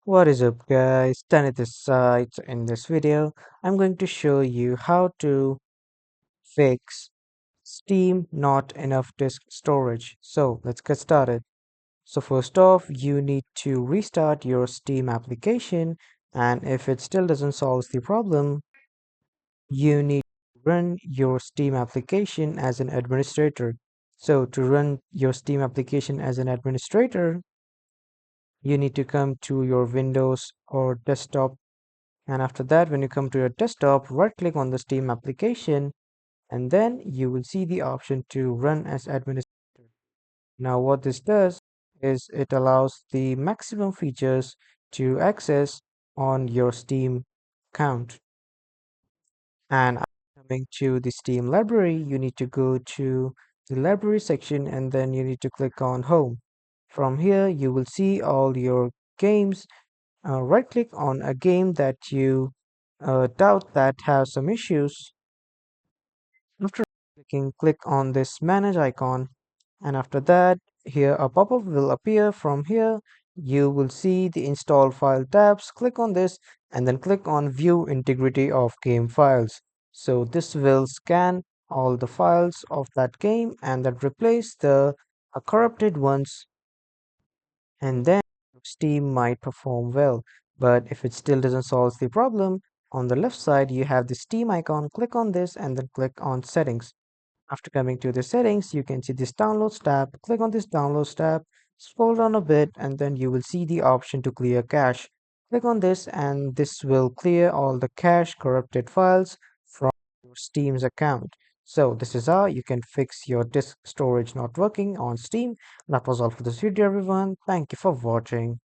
What is up guys, Danny this side. In this video, I'm going to show you how to fix Steam not enough disk storage. So let's get started. So first off, you need to restart your Steam application, and if it still doesn't solve the problem, you need to run your Steam application as an administrator. So to run your Steam application as an administrator, you need to come to your Windows or desktop. And after that, when you come to your desktop, right click on the Steam application and then you will see the option to run as administrator. Now, what this does is it allows the maximum features to access on your Steam account. And coming to the Steam library, you need to go to the library section and then you need to click on home. From here, you will see all your games. Right click on a game that you doubt that has some issues. After clicking, click on this manage icon, and after that, here a pop-up will appear. From here, you will see the install file tabs. Click on this and then click on view integrity of game files. So this will scan all the files of that game and then replace the corrupted ones, and then Steam might perform well. But if it still doesn't solve the problem, on the left side you have the Steam icon. Click on this and then click on settings. After coming to the settings, you can see this downloads tab. Click on this downloads tab, scroll down a bit, and then you will see the option to clear cache. Click on this and this will clear all the cache corrupted files from your Steam's account. So this is how you can fix your disk storage not working on Steam. That was all for this video everyone. Thank you for watching.